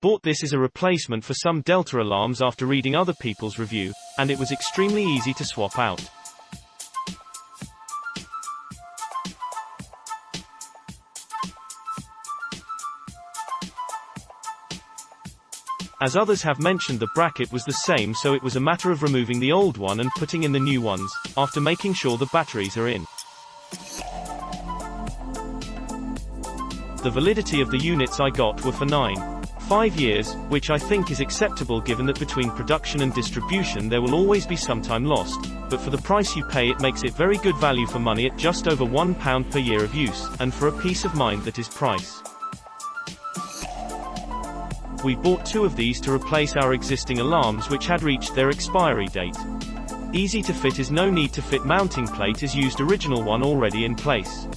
Bought this as a replacement for some Delta alarms after reading other people's review, and it was extremely easy to swap out. As others have mentioned, the bracket was the same, so it was a matter of removing the old one and putting in the new ones, after making sure the batteries are in. The validity of the units I got were for 5 years, which I think is acceptable given that between production and distribution there will always be some time lost, but for the price you pay it makes it very good value for money at just over £1 per year of use, and for a peace of mind that is price. We bought 2 of these to replace our existing alarms which had reached their expiry date. Easy to fit is no need to fit mounting plate as used original one already in place.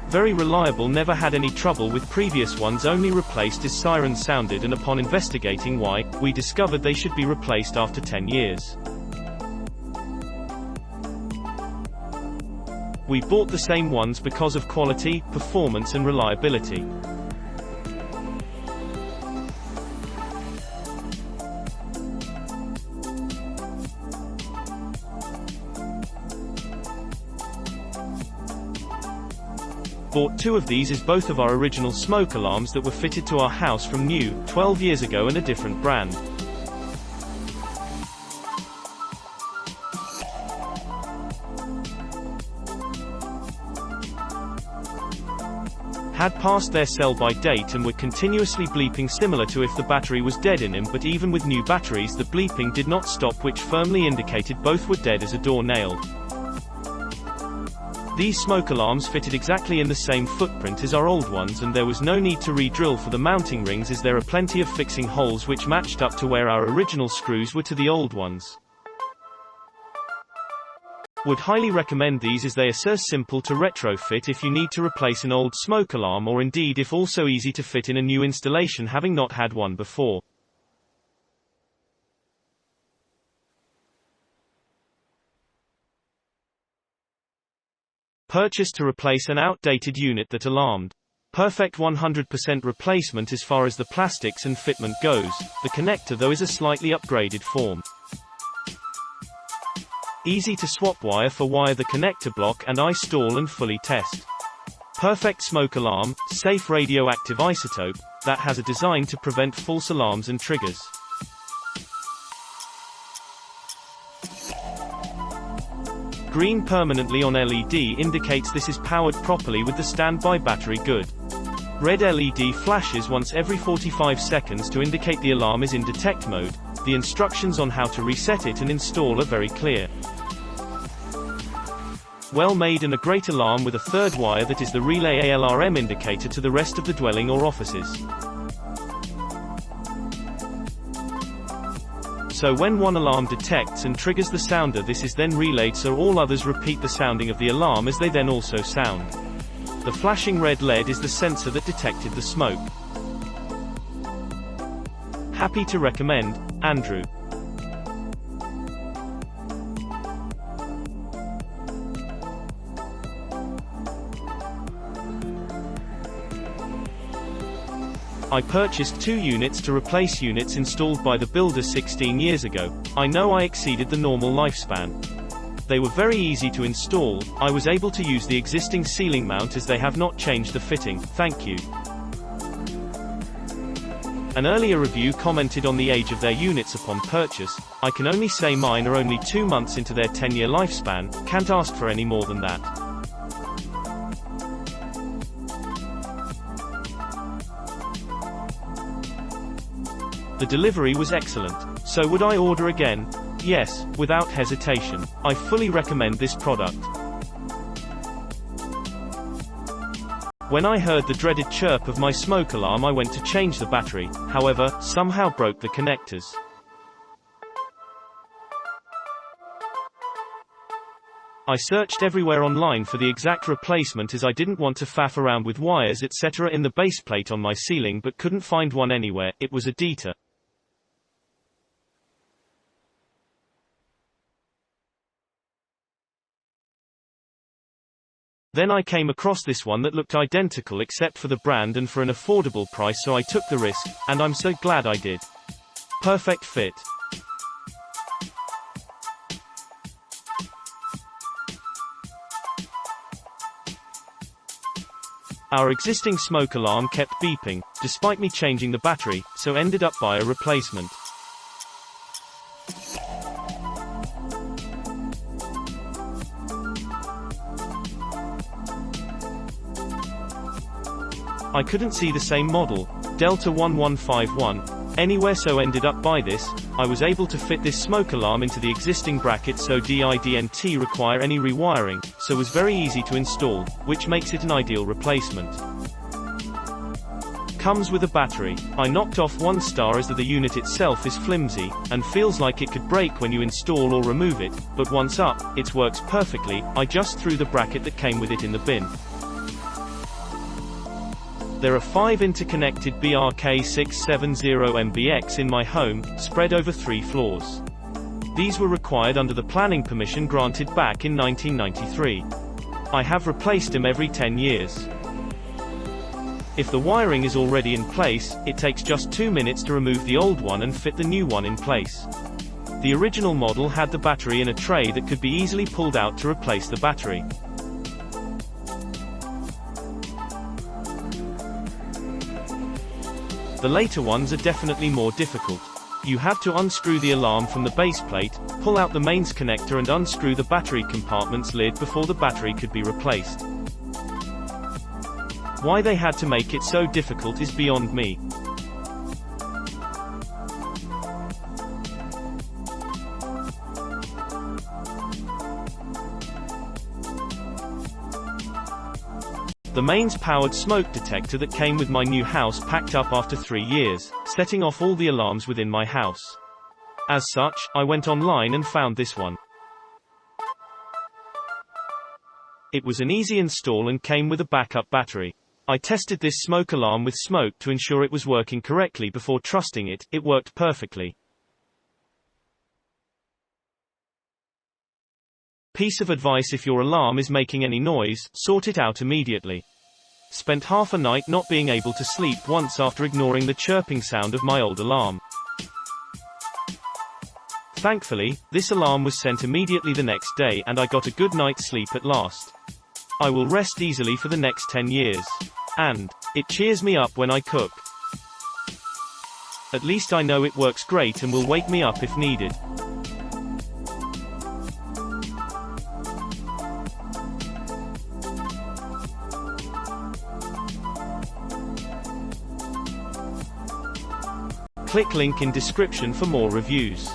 Very reliable, never had any trouble with previous ones, only replaced as sirens sounded, and upon investigating why, we discovered they should be replaced after 10 years. We bought the same ones because of quality, performance and reliability. Bought 2 of these as both of our original smoke alarms that were fitted to our house from new, 12 years ago, and a different brand. Had passed their sell-by date and were continuously bleeping, similar to if the battery was dead in them, but even with new batteries the bleeping did not stop, which firmly indicated both were dead as a doornail. These smoke alarms fitted exactly in the same footprint as our old ones, and there was no need to re-drill for the mounting rings as there are plenty of fixing holes which matched up to where our original screws were to the old ones. Would highly recommend these as they are so simple to retrofit if you need to replace an old smoke alarm, or indeed if also easy to fit in a new installation having not had one before. Purchased to replace an outdated unit that alarmed. Perfect 100% replacement as far as the plastics and fitment goes, the connector though is a slightly upgraded form. Easy to swap wire for wire the connector block and install and fully test. Perfect smoke alarm, safe radioactive isotope, that has a design to prevent false alarms and triggers. Green permanently on LED indicates this is powered properly with the standby battery good. Red LED flashes once every 45 seconds to indicate the alarm is in detect mode. The instructions on how to reset it and install are very clear. Well made and a great alarm with a third wire that is the relay ALRM indicator to the rest of the dwelling or offices. So when one alarm detects and triggers the sounder, this is then relayed so all others repeat the sounding of the alarm as they then also sound. The flashing red LED is the sensor that detected the smoke. Happy to recommend, Andrew. I purchased 2 units to replace units installed by the builder 16 years ago. I know I exceeded the normal lifespan. They were very easy to install. I was able to use the existing ceiling mount as they have not changed the fitting. Thank you. An earlier review commented on the age of their units upon purchase. I can only say mine are only 2 months into their 10-year lifespan, can't ask for any more than that. The delivery was excellent. So would I order again? Yes, without hesitation. I fully recommend this product. When I heard the dreaded chirp of my smoke alarm, I went to change the battery, however, somehow broke the connectors. I searched everywhere online for the exact replacement as I didn't want to faff around with wires etc. in the baseplate on my ceiling, but couldn't find one anywhere. It was a Dita. Then I came across this one that looked identical except for the brand and for an affordable price, so I took the risk, and I'm so glad I did. Perfect fit. Our existing smoke alarm kept beeping, despite me changing the battery, so ended up buying a replacement. I couldn't see the same model, Delta 1151, anywhere, so ended up by this. I was able to fit this smoke alarm into the existing bracket, so didn't require any rewiring, so was very easy to install, which makes it an ideal replacement. Comes with a battery. I knocked off 1 star as the unit itself is flimsy, and feels like it could break when you install or remove it, but once up, it works perfectly. I just threw the bracket that came with it in the bin. There are 5 interconnected BRK 670 MBX in my home, spread over 3 floors. These were required under the planning permission granted back in 1993. I have replaced them every 10 years. If the wiring is already in place, it takes just 2 minutes to remove the old one and fit the new one in place. The original model had the battery in a tray that could be easily pulled out to replace the battery. The later ones are definitely more difficult. You have to unscrew the alarm from the base plate, pull out the mains connector and unscrew the battery compartment's lid before the battery could be replaced. Why they had to make it so difficult is beyond me. The mains-powered smoke detector that came with my new house packed up after 3 years, setting off all the alarms within my house. As such, I went online and found this one. It was an easy install and came with a backup battery. I tested this smoke alarm with smoke to ensure it was working correctly before trusting it. It worked perfectly. Piece of advice: if your alarm is making any noise, sort it out immediately. Spent half a night not being able to sleep once after ignoring the chirping sound of my old alarm. Thankfully, this alarm was sent immediately the next day and I got a good night's sleep at last. I will rest easily for the next 10 years. And it cheers me up when I cook. At least I know it works great and will wake me up if needed. Click link in description for more reviews.